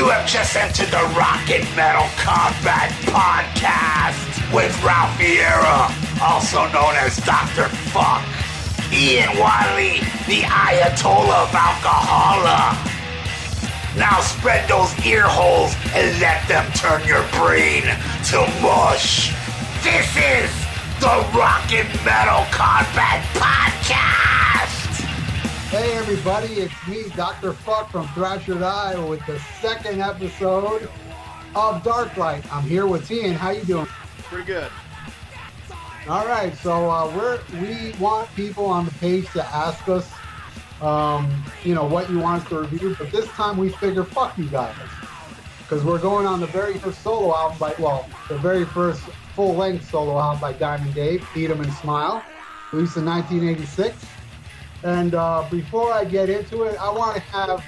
You have just entered the Rock and Metal Combat Podcast with Ralph Viera, also known as Dr. Fuck, Ian Wadley, the Ayatollah of Alcohola. Now spread those ear holes and let them turn your brain to mush. This is the Rock and Metal Combat Podcast! Hey everybody, it's me, Dr. Fuck from Thrasher Eye with the second episode of Darklight. I'm here with Ian. How you doing? Pretty good. All right, so we want people on the page to ask us, what you want us to review. But this time we figure, fuck you guys, because we're going on the very first solo album the very first full-length solo album by Diamond Dave, Eat 'Em and Smile, released in 1986. And before I get into it, I want to have,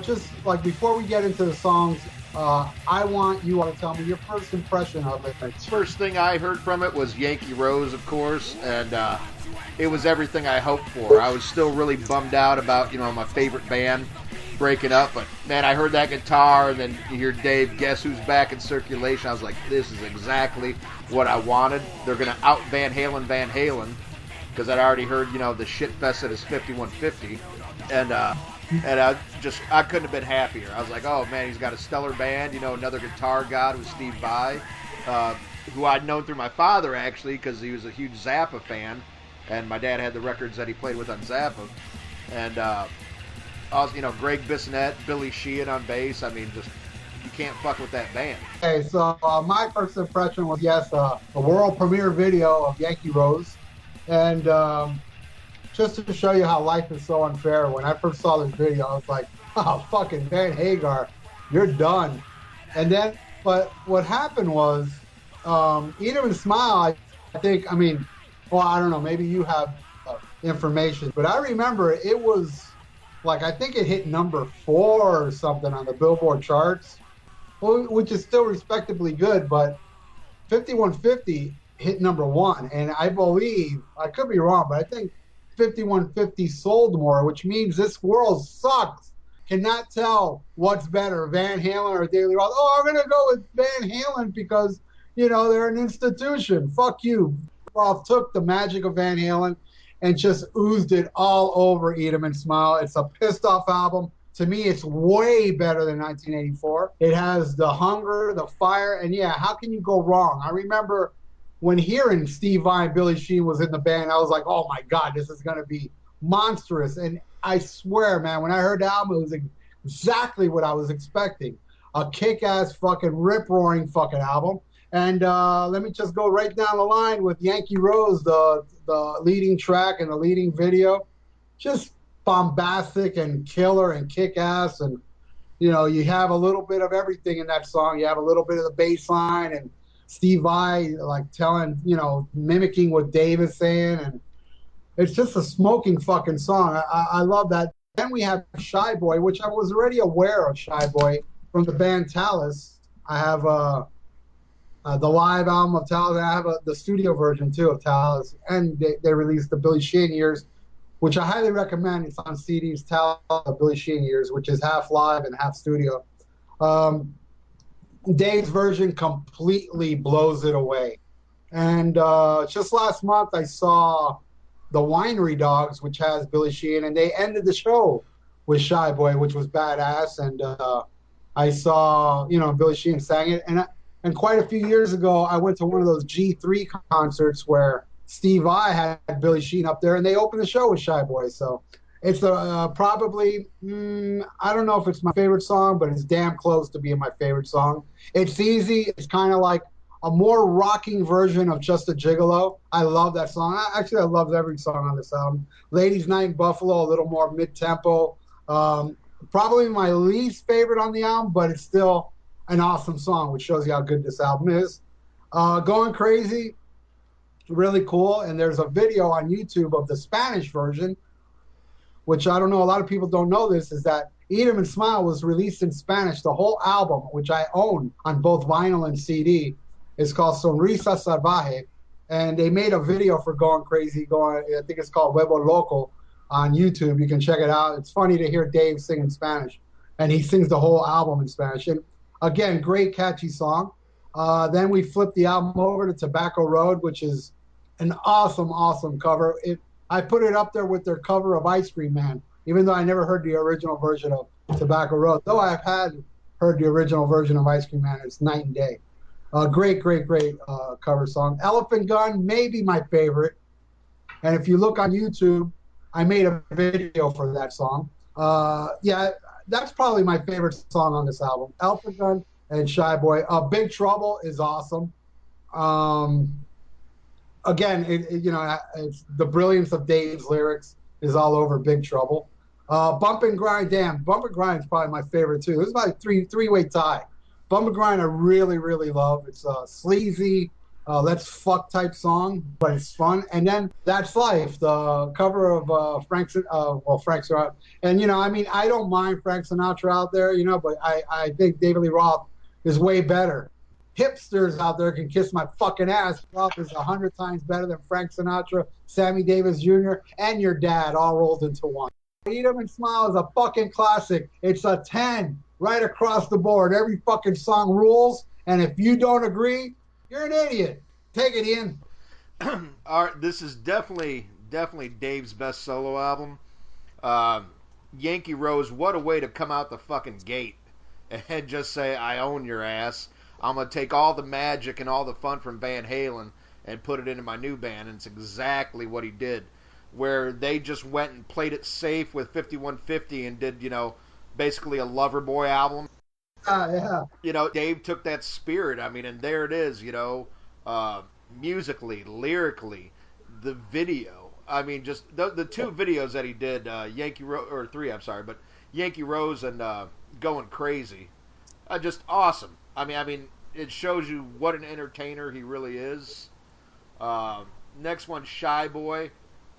just like before we get into the songs, I want you all to tell me your first impression of it. First thing I heard from it was Yankee Rose, of course, and it was everything I hoped for. I was still really bummed out about, my favorite band breaking up, but man, I heard that guitar, and then you hear Dave, Guess Who's Back in Circulation. I was like, this is exactly what I wanted. They're going to out Van Halen, because I'd already heard, the shit fest that is 5150, and I couldn't have been happier. I was like, oh man, he's got a stellar band. Another guitar god was Steve Vai, who I'd known through my father actually, because he was a huge Zappa fan, and my dad had the records that he played with on Zappa, and also, Greg Bissonette, Billy Sheehan on bass. I mean, just you can't fuck with that band. Okay, so my first impression was the world premiere video of Yankee Rose. And just to show you how life is so unfair, when I first saw this video, I was like, oh, fucking Van Hagar, you're done. And then, but what happened was, Eat 'Em and Smile, I don't know, maybe you have information, but I remember it was, I think it hit number 4 or something on the Billboard charts, which is still respectably good, but 5150 hit number 1, and I believe, I could be wrong, but I think 5150 sold more, which means this world sucks. Cannot tell what's better, Van Halen or Daily Roth. Oh, I'm going to go with Van Halen because, they're an institution. Fuck you. Roth took the magic of Van Halen and just oozed it all over Eat 'Em and Smile. It's a pissed off album. To me, it's way better than 1984. It has the hunger, the fire, and how can you go wrong? I remember when hearing Steve Vai and Billy Sheehan was in the band, I was like, oh my God, this is going to be monstrous. And I swear, man, when I heard the album, it was exactly what I was expecting. A kick-ass fucking rip-roaring fucking album. And let me just go right down the line with Yankee Rose, the leading track and the leading video. Just bombastic and killer and kick-ass. And, you have a little bit of everything in that song. You have a little bit of the bass line and Steve Vai telling, mimicking what Dave is saying, and it's just a smoking fucking song. I love that. Then we have Shy Boy, which I was already aware of Shy Boy from the band Talus. I have the live album of Talus, and I have the studio version too of Talus, and they released the Billy Sheehan Years, which I highly recommend. It's on CDs, Talus, Billy Sheehan Years, which is half live and half studio. Dave's version completely blows it away. And just last month, I saw the Winery Dogs, which has Billy Sheehan, and they ended the show with Shy Boy, which was badass. And I saw, Billy Sheehan sang it. And quite a few years ago, I went to one of those G3 concerts where Steve Vai had Billy Sheehan up there, and they opened the show with Shy Boy. So it's probably, I don't know if it's my favorite song, but it's damn close to being my favorite song. It's easy. It's kind of like a more rocking version of Just a Gigolo. I love that song. I love every song on this album. Ladies Night in Buffalo, a little more mid-tempo. Probably my least favorite on the album, but it's still an awesome song, which shows you how good this album is. Going Crazy, really cool. And there's a video on YouTube of the Spanish version, which I don't know, a lot of people don't know this, is that Eat 'Em and Smile was released in Spanish. The whole album, which I own on both vinyl and CD, is called Sonrisa Salvaje. And they made a video for Going Crazy, I think it's called Huevo Loco on YouTube. You can check it out. It's funny to hear Dave sing in Spanish. and he sings the whole album in Spanish. And again, great catchy song. Then we flipped the album over to Tobacco Road, which is an awesome cover. I put it up there with their cover of Ice Cream Man, even though I never heard the original version of Tobacco Road. Though I've heard the original version of Ice Cream Man, it's night and day. Great cover song. Elephant Gun, maybe my favorite. And if you look on YouTube, I made a video for that song. Yeah, that's probably my favorite song on this album. Elephant Gun and Shy Boy. Big Trouble is awesome. Again, it's the brilliance of Dave's lyrics is all over Big Trouble. Bump and Grind, damn, Bump and Grind is probably my favorite too. It's about a three-way tie. Bump and Grind I really love. It's a sleazy, let's fuck type song, but it's fun. And then That's Life, the cover of Frank Sinatra. And I don't mind Frank Sinatra out there, but I think David Lee Roth is way better. Hipsters out there can kiss my fucking ass. Roth is 100 times better than Frank Sinatra, Sammy Davis Jr., and your dad all rolled into one. Eat 'em and Smile is a fucking classic. It's a 10 right across the board. Every fucking song rules, and if you don't agree, you're an idiot. Take it, Ian. All right, this is definitely Dave's best solo album. Yankee Rose, what a way to come out the fucking gate and just say, I own your ass. I'm going to take all the magic and all the fun from Van Halen and put it into my new band. And it's exactly what he did. Where they just went and played it safe with 5150 and did, basically a Loverboy album. Yeah. Dave took that spirit. I mean, and there it is, musically, lyrically, the video. I mean, just the two videos that he did, Yankee Rose and Going Crazy. Just awesome. I mean, it shows you what an entertainer he really is. Next one, Shy Boy.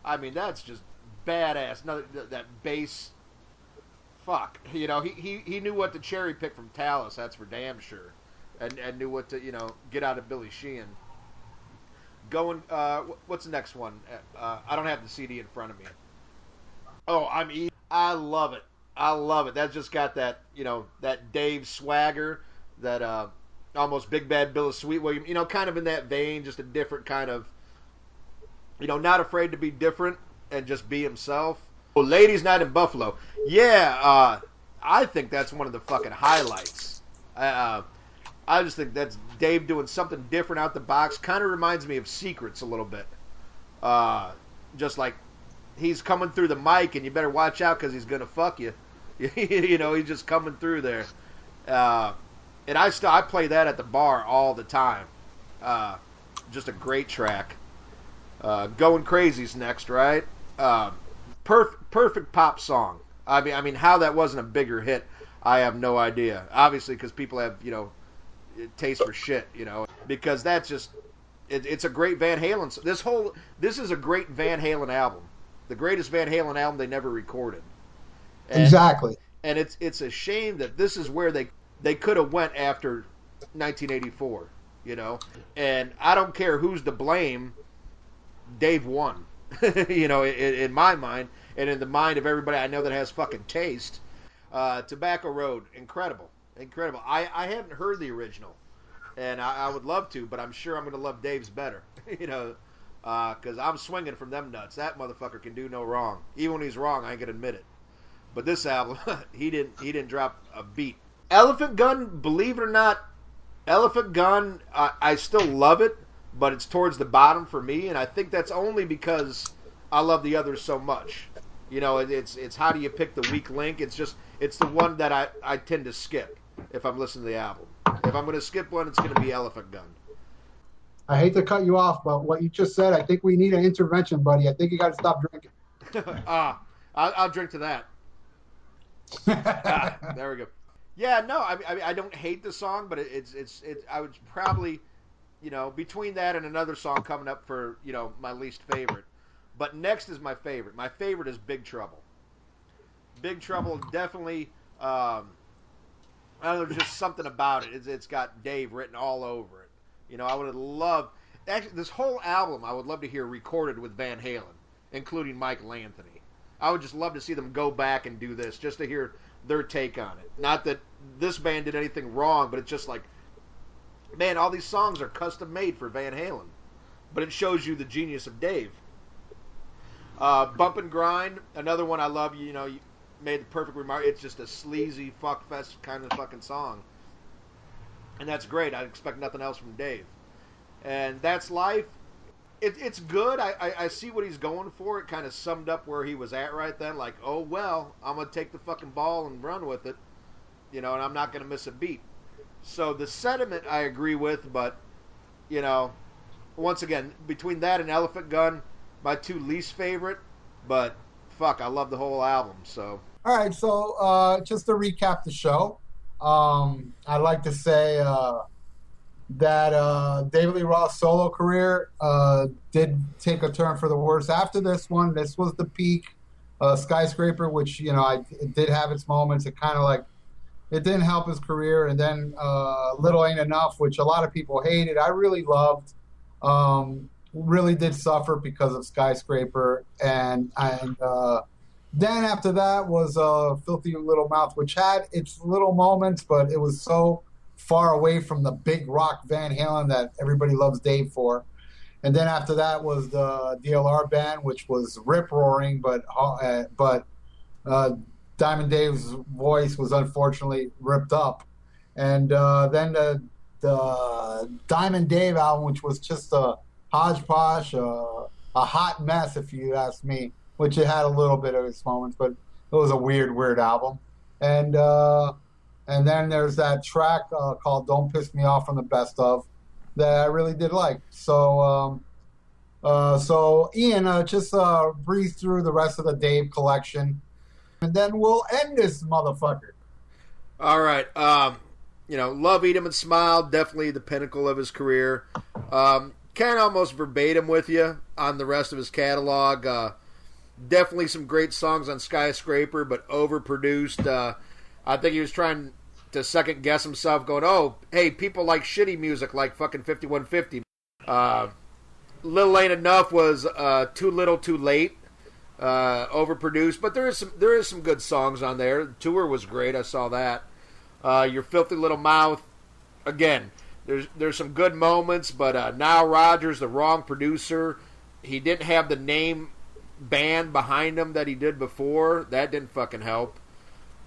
I mean, that's just badass. That bass. Fuck. He knew what to cherry pick from Talus. That's for damn sure. And knew what to get out of Billy Sheehan. What's the next one? I don't have the CD in front of me. Oh, I love it. That's just got that, that Dave swagger, that almost Big Bad Bill of Sweet William, kind of in that vein, just a different kind of, not afraid to be different and just be himself. Oh, Ladies Night in Buffalo. Yeah, I think that's one of the fucking highlights. I just think that's Dave doing something different out the box. Kind of reminds me of Secrets a little bit. Just like, he's coming through the mic, and you better watch out because he's gonna fuck you. He's just coming through there. And I play that at the bar all the time. Just a great track. Going Crazy's next, right? Perfect pop song. I mean, how that wasn't a bigger hit, I have no idea. Obviously, because people have taste for shit, because that's just it's a great Van Halen. This is a great Van Halen album. The greatest Van Halen album they never recorded. Exactly. And it's a shame that this is where they could have went after 1984, And I don't care who's to blame. Dave won, in my mind and in the mind of everybody I know that has fucking taste. Tobacco Road, incredible. I haven't heard the original, and I would love to, but I'm sure I'm going to love Dave's better, because I'm swinging from them nuts. That motherfucker can do no wrong. Even when he's wrong, I ain't going to admit it. But this album, he didn't drop a beat. Elephant Gun, believe it or not, I still love it, but it's towards the bottom for me, and I think that's only because I love the others so much. It's how do you pick the weak link? It's the one that I tend to skip if I'm listening to the album. If I'm going to skip one, it's going to be Elephant Gun. I hate to cut you off, but what you just said, I think we need an intervention, buddy. I think you got to stop drinking. I'll drink to that. There we go. Yeah, no, I don't hate the song, but it's I would probably, between that and another song coming up for, my least favorite. But next is my favorite. My favorite is Big Trouble. Big Trouble definitely, I don't know, there's just something about it. It's got Dave written all over it. I would have loved, actually, this whole album I would love to hear recorded with Van Halen, including Michael Anthony. I would just love to see them go back and do this, just to hear their take on it. Not that this band did anything wrong, but it's just like, man, all these songs are custom made for Van Halen. But it shows you the genius of Dave. Bump and Grind, another one I love. You know, you made the perfect remark. It's just a sleazy fuckfest kind of fucking song. And that's great. I expect nothing else from Dave. And That's Life. It's good. I see what he's going for. It kind of summed up where he was at right then. Like, oh, well, I'm going to take the fucking ball and run with it. You know, and I'm not going to miss a beat. So the sentiment I agree with, but, you know, once again, between that and Elephant Gun, my two least favorite. But, fuck, I love the whole album, so. All right, so just to recap the show, I'd like to say that David Lee Roth's solo career did take a turn for the worse after this one. This was the peak. Skyscraper, which, you know, it did have its moments. It kind of like, it didn't help his career. And then Little Ain't Enough, which a lot of people hated. I really loved. Really did suffer because of Skyscraper. And then after that was Filthy Little Mouth, which had its little moments, but it was so far away from the big rock Van Halen that everybody loves Dave for. And then after that was the DLR Band, which was rip-roaring, but Diamond Dave's voice was unfortunately ripped up. And then the Diamond Dave album, which was just a hodgepodge, a hot mess, if you ask me, which it had a little bit of its moments, but it was a weird album. And then there's that track called Don't Piss Me Off from the Best Of that I really did like. So Ian, just breeze through the rest of the Dave collection, and then we'll end this motherfucker. All right. You know, Love, Eat 'Em and Smile, definitely the pinnacle of his career. Kind of almost verbatim with you on the rest of his catalog. Definitely some great songs on Skyscraper, but overproduced. I think he was trying to second guess himself, going, oh, hey, people like shitty music like fucking 5150. Little Ain't Enough was Too Little Too Late, overproduced, but there is some good songs on there. The Tour was great, I saw that. Your Filthy Little Mouth, again, there's some good moments, but Nile Rodgers, the wrong producer. He didn't have the name band behind him that he did before. That didn't fucking help.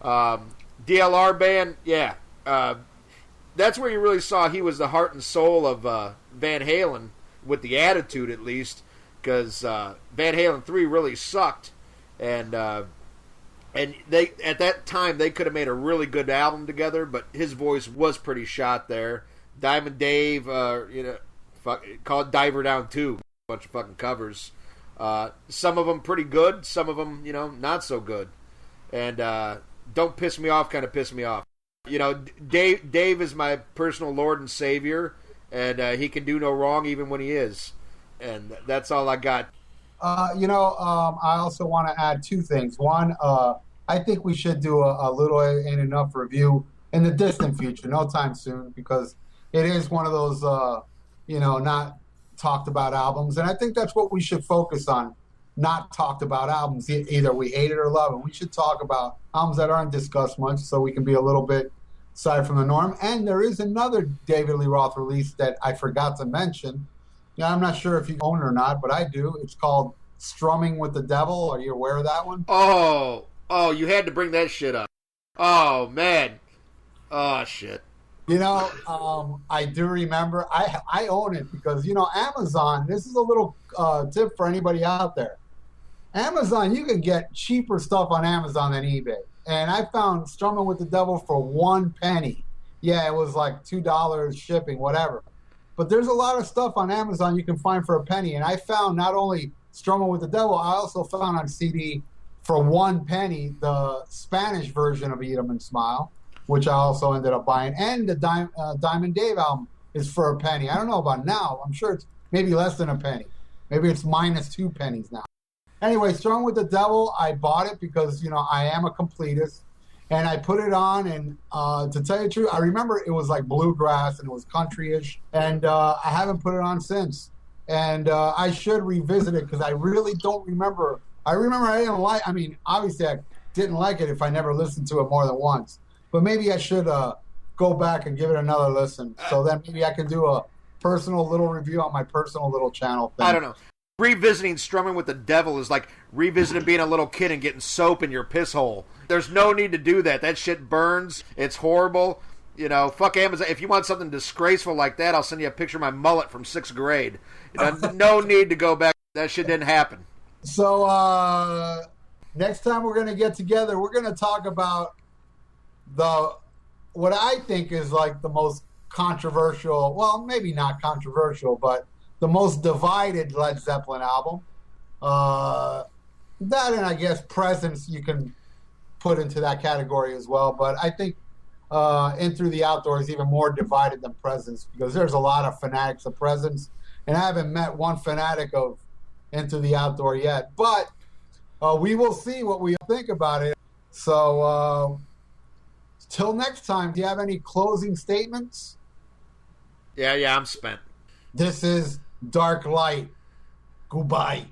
DLR Band, yeah. That's where you really saw he was the heart and soul of Van Halen, with the attitude at least, because Van Halen 3 really sucked. And they at that time, they could have made a really good album together, but his voice was pretty shot there. Diamond Dave, called Diver Down 2, a bunch of fucking covers. Some of them pretty good, some of them, not so good. And Don't Piss Me Off kind of pissed me off. Dave is my personal Lord and Savior, and he can do no wrong even when he is. And that's all I got. I also want to add two things. One, I think we should do a Little Ain't Enough review in the distant future, no time soon, because it is one of those, not talked about albums. And I think that's what we should focus on. Not talked about albums. Either we hate it or love it. We should talk about albums that aren't discussed much, so we can be a little bit aside from the norm. And there is another David Lee Roth release that I forgot to mention. I'm not sure if you own it or not, but I do. It's called Strumming with the Devil. Are you aware of that one? Oh, you had to bring that shit up. Oh, man. Oh, shit. I do remember. I own it because, Amazon, this is a little tip for anybody out there. Amazon, you can get cheaper stuff on Amazon than eBay. And I found Strumming with the Devil for 1 penny. Yeah, it was like $2 shipping, whatever. But there's a lot of stuff on Amazon you can find for a penny. And I found not only Strumming with the Devil, I also found on CD for 1 penny the Spanish version of Eat 'Em and Smile, which I also ended up buying. And the Diamond Dave album is for a penny. I don't know about now. I'm sure it's maybe less than a penny. Maybe it's minus 2 pennies now. Anyway, Strong with the Devil, I bought it because, I am a completist. And I put it on, and to tell you the truth, I remember it was like bluegrass and it was country-ish. And I haven't put it on since. And I should revisit it because I really don't remember. I remember I didn't like, obviously I didn't like it if I never listened to it more than once. But maybe I should go back and give it another listen. So then maybe I can do a personal little review on my personal little channel thing. I don't know. Revisiting Strumming with the Devil is like revisiting being a little kid and getting soap in your piss hole. There's no need to do that. That shit burns. It's horrible. You know, fuck Amazon. If you want something disgraceful like that, I'll send you a picture of my mullet from 6th grade. You know, no need to go back. That shit didn't happen. So next time we're going to get together, we're going to talk about what I think is like the most controversial, well, maybe not controversial, but the most divided Led Zeppelin album. That and I guess Presence you can put into that category as well. But I think In Through the Outdoor is even more divided than Presence because there's a lot of fanatics of Presence. And I haven't met one fanatic of Into the Outdoor yet. But we will see what we think about it. So till next time, do you have any closing statements? Yeah, I'm spent. This is Dark Light. Goodbye.